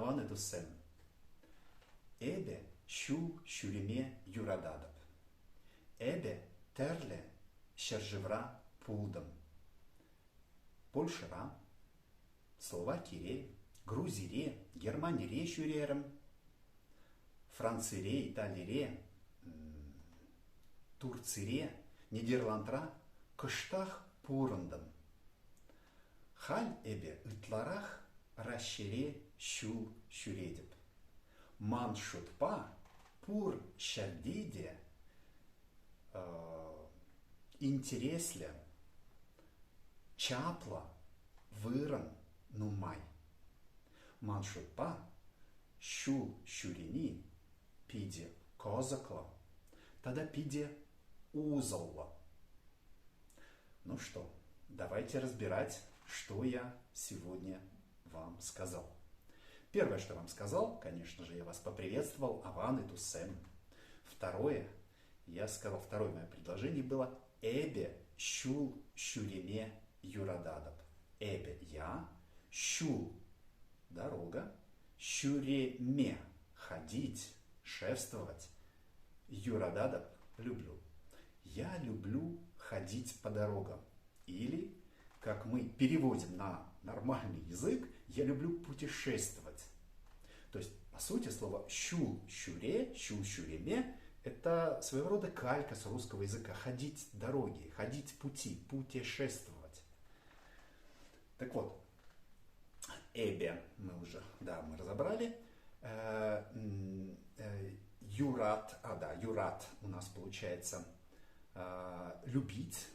аваны туссем. Эбе щул щулеме юрададап. Эбе терле щержевра пулдам. Польшера, Словакире, Грузире, Германире щуререм, Францире, Италире, Турцире, Нидерландра, кыштах пурындым. Халь эбе ытларах расшире щул щуредеп. Ман шутпа пур щардиде интересле чапла выран нумай. Ман шутпа щул щурени пиде козакла, тогда пиде узалла. Ну что, давайте разбирать, что я сегодня вам сказал. Первое, что я вам сказал, конечно же, я вас поприветствовал, аваны туссем. Второе, я сказал, второе мое предложение было эбе щул щуреме юрададап. Эбе я, щул дорога, щуреме ходить, шествовать, юрададап люблю. Я люблю ходить по дорогам. Или, как мы переводим на нормальный язык, я люблю путешествовать. То есть, по сути, слово щул щуре, щул щуреме – это своего рода калька с русского языка. Ходить дороги, ходить пути, путешествовать. Так вот, эбе мы уже, мы разобрали. Юрат, юрат у нас получается любить,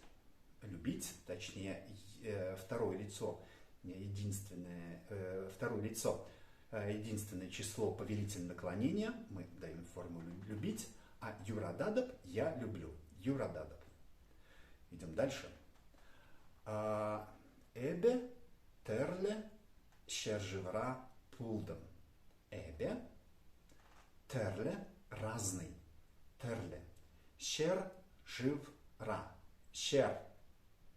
точнее, второе лицо, единственное число повелительного наклонения, мы даем формулу любить, а юрададап я люблю, юрададап. Идем дальше. Эбе терле щержевра пулдам. Эбе терле разный, терле щер живра. Щер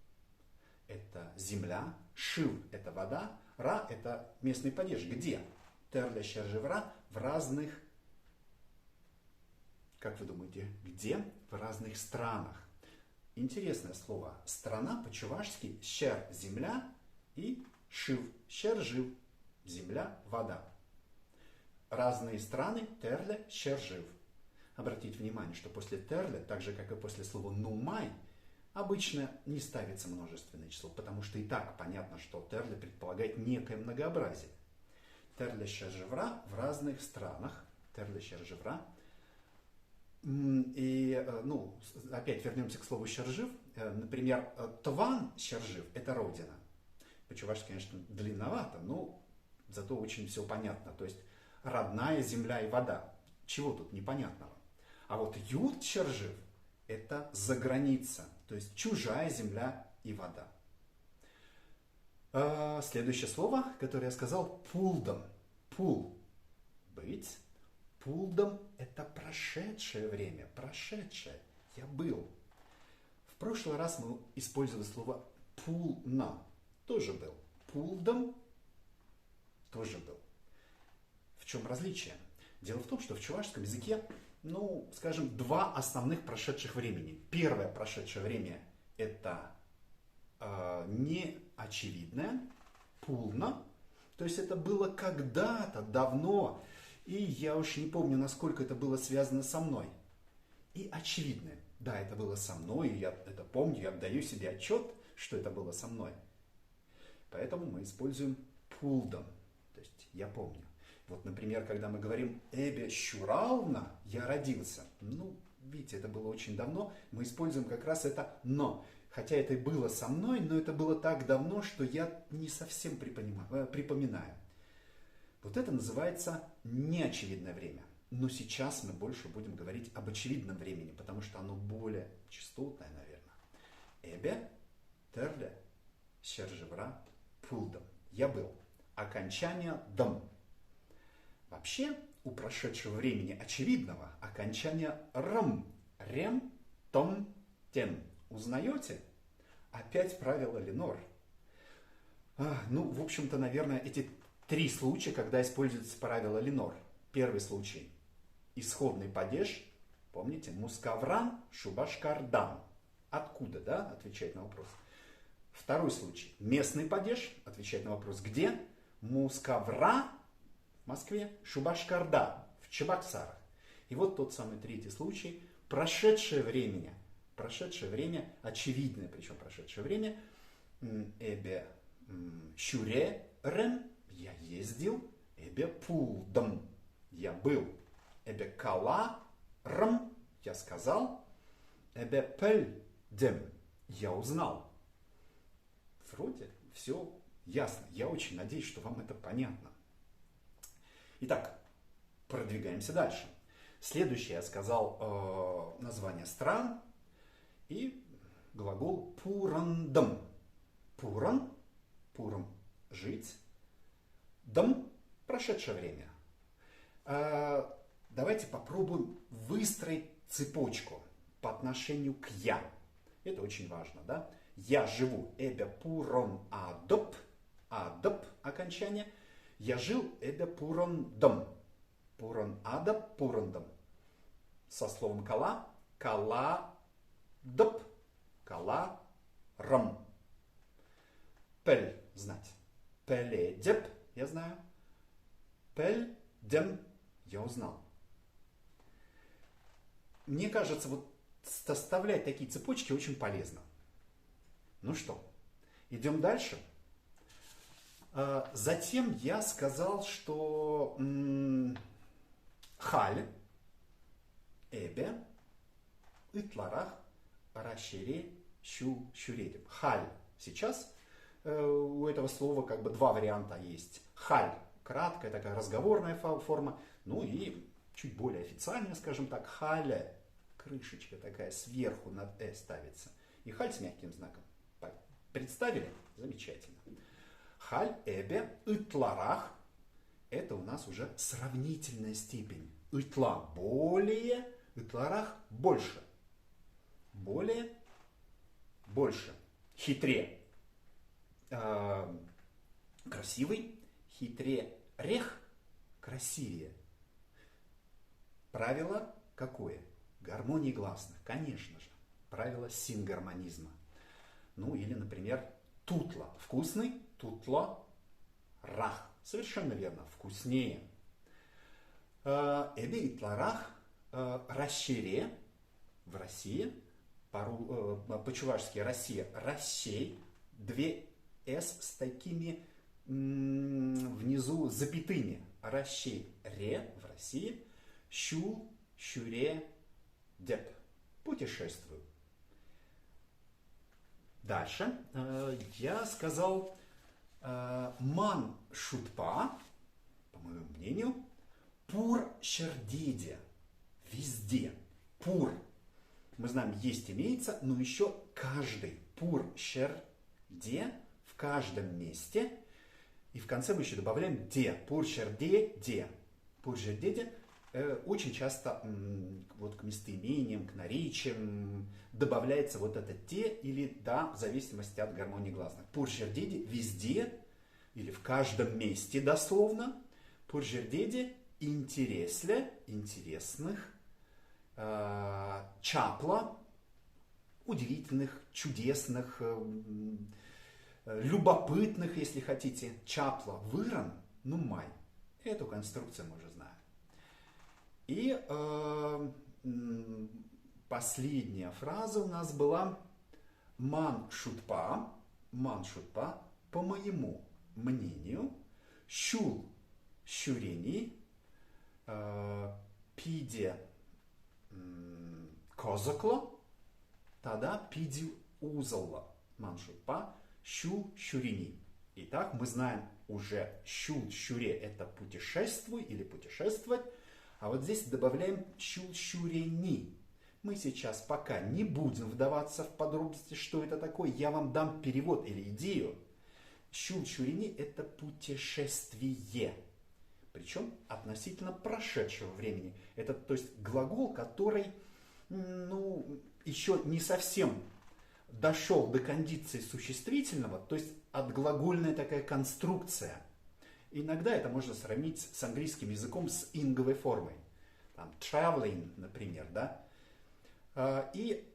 – это земля, шив – это вода, ра – это местный падеж. Где? Терле щержевра в разных, как вы думаете, где? В разных странах. Интересное слово. Страна по-чувашски щер – земля и шив – щержив – земля, вода. Разные страны – терле щержив. Обратите внимание, что после терле, так же как и после слова нумай, обычно не ставится множественное число, потому что и так понятно, что терле предполагает некое многообразие. Терле щержевра в разных странах. Терле щержевра. И, опять вернемся к слову щержив. Например, тван щержив – это родина. По-чувашски, конечно, длинновато, но зато очень все понятно. То есть родная земля и вода. Чего тут непонятного? А вот ют щержив – это заграница, то есть чужая земля и вода. Следующее слово, которое я сказал, пулдам. Пул – быть. Пулдам – это прошедшее время, прошедшее. Я был. В прошлый раз мы использовали слово пулна. Тоже был. Пулдам тоже был. В чем различие? Дело в том, что в чувашском языке, скажем, два основных прошедших времени. Первое прошедшее время – это неочевидное, пулна, то есть это было когда-то, давно, и я уж не помню, насколько это было связано со мной. И очевидное. Да, это было со мной, я это помню, я отдаю себе отчет, что это было со мной. Поэтому мы используем пулдам, то есть я помню. Вот, например, когда мы говорим «эбе щурална», «я родился». Видите, это было очень давно. Мы используем как раз это «но». Хотя это и было со мной, но это было так давно, что я не совсем припоминаю. Вот это называется неочевидное время. Но сейчас мы больше будем говорить об очевидном времени, потому что оно более частотное, наверное. «Эбе терле щержевра пулдам». Я был. Окончание «дам». Вообще, у прошедшего времени очевидного окончание «рм», «рем», «том», «тен». Узнаете? Опять правило Ленор. В общем-то, наверное, эти 3 случая, когда используется правило Ленор. Первый случай. Исходный падеж. Помните? Мускавран, шубашкардан. Откуда, да? Отвечает на вопрос. Второй случай. Местный падеж. Отвечает на вопрос. Где? Мускавра в Москве. Шубашкарда в Чебоксарах. И вот тот самый третий случай. Прошедшее время. Прошедшее время. Очевидное, причем прошедшее время. Эбе щуререн. Я ездил. Эбе пулдам. Я был. Эбе каларм. Я сказал. Эбе пельдем. Я узнал. Вроде все ясно. Я очень надеюсь, что вам это понятно. Итак, продвигаемся дальше. Следующее я сказал название стран и глагол пурандам. Пуран, пурам жить, дам прошедшее время. Давайте попробуем выстроить цепочку по отношению к я. Это очень важно, да? Я живу, эбе пурон адоп, адоп окончание. Я жил, эбе пурон дом. Пурон адоп, пурон дом. Со словом кала, кала доп, кала ром. Пель знать. Пеле деп, я знаю. Пель дем, я узнал. Мне кажется, вот составлять такие цепочки очень полезно. Ну что, идем дальше. Затем я сказал, что халь, эбе, итларах, рашере, щуредим. Халь. Сейчас у этого слова как бы два варианта есть. Халь. Краткая такая разговорная форма. Ну и чуть более официальная, скажем так, халя. Крышечка такая сверху над «э» ставится. И халь с мягким знаком. Представили? Замечательно. Халь, эбе, итларах. Это у нас уже сравнительная степень. Итла более, итларах больше. Более, больше. Хитре. Красивый. Хитре. Рех. Красивее. Правило какое? Гармонии гласных. Конечно же. Правило сингармонизма. Ну или, например, тутла. Вкусный. Тутло. Рах. Совершенно верно. Вкуснее. Эбе итларах. Расшире. В России. По-чувашски Россия. Рассей. Две «с» с такими внизу запятыми. Рассей. Ре. В России. Щу. Щуре. Деп. Путешествую. Дальше я сказал ман шутпа, по моему мнению, пур щердиде. Везде. Пур. Мы знаем, есть имеется, но еще каждый. Пур щерде в каждом месте. И в конце мы еще добавляем де. Пур щерде де. Пур щерде очень часто вот к местоимениям, к наречиям добавляется вот это те или да, в зависимости от гармонии гласных. Пуржердеди везде или в каждом месте дословно. Пуржердеди интересле, интересных, чапла, удивительных, чудесных, любопытных, если хотите. Чапла, выран, ну май. Эту конструкцию мы уже знаем. И последняя фраза у нас была ман шутпа, по моему мнению, щул щурени, пиде козакло, тогда пиди узалла, ман шутпа, щул щурени. Итак, мы знаем уже щул щуре это путешествуй или путешествовать. А вот здесь добавляем щул-щурени. Мы сейчас пока не будем вдаваться в подробности, что это такое. Я вам дам перевод или идею. Щул-щурени – это путешествие. Причем относительно прошедшего времени. Это, то есть, глагол, который еще не совсем дошел до кондиции существительного. То есть, отглагольная такая конструкция. Иногда это можно сравнить с английским языком с инговой формой. Там, traveling, например, да. И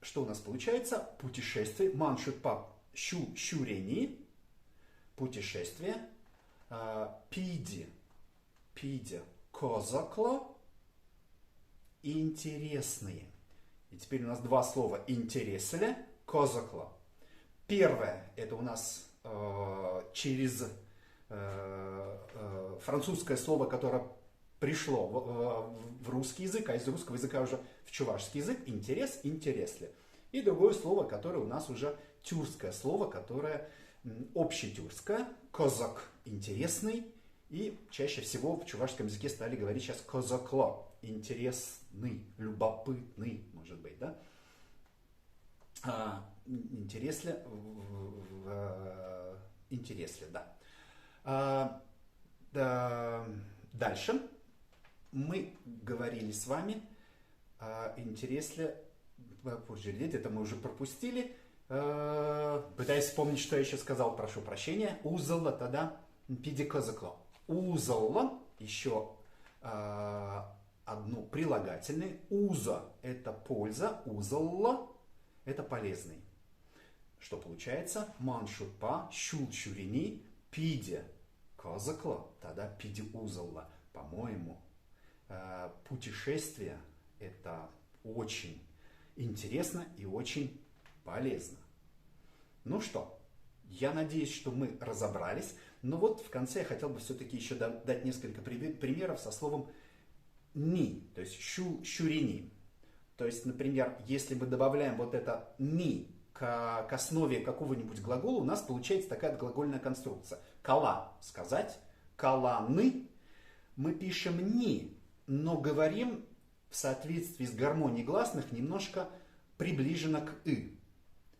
что у нас получается? Путешествие. Маншутпа щурени. Путешествие. Пиди. Пиди. Козакло. Интересные. И теперь у нас два слова. Интересля. Козакло. Первое. Это у нас через французское слово, которое пришло в русский язык, а из русского языка уже в чувашский язык. Интерес, интересли. И другое слово, которое у нас уже тюркское слово, которое общетюркское. Козак интересный. И чаще всего в чувашском языке стали говорить сейчас козакло. Интересный, любопытный, может быть, да? Интересли, да. Дальше мы говорили с вами интересли, это мы уже пропустили. Пытаюсь вспомнить, что я еще сказал, прошу прощения. Узалла тогда пиди козакло. Узалла еще одно прилагательное. Уза – это польза, узалла – это полезный. Что получается? Маншутпа, щурени, пиди козакло, тогда пиди узалла. По-моему, путешествие – это очень интересно и очень полезно. Ну что, я надеюсь, что мы разобрались. Но вот в конце я хотел бы все-таки еще дать несколько примеров со словом «ни», то есть «щурени». То есть, например, если мы добавляем вот это «ни» к основе какого-нибудь глагола, у нас получается такая глагольная конструкция. «Кала» – сказать, «каланы» мы пишем «ни», но говорим в соответствии с гармонией гласных немножко приближенно к «ы».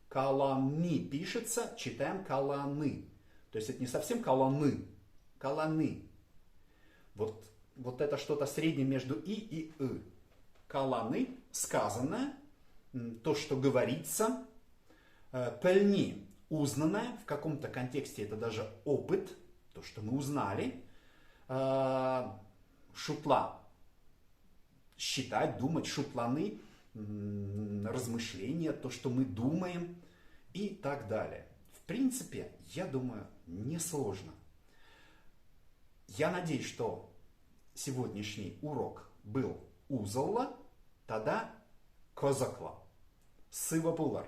«Каланы» пишется, читаем «каланы». То есть это не совсем «каланы», «каланы». Вот это что-то среднее между и «ы». «Каланы» – сказанное, то, что говорится. «Пельни» – узнанное, в каком-то контексте это даже опыт, то, что мы узнали. «Шутла» – считать, думать, «шутланы» – размышления, то, что мы думаем и так далее. В принципе, я думаю, несложно. Я надеюсь, что сегодняшний урок был узалла, тогда козакла. Сыва булар.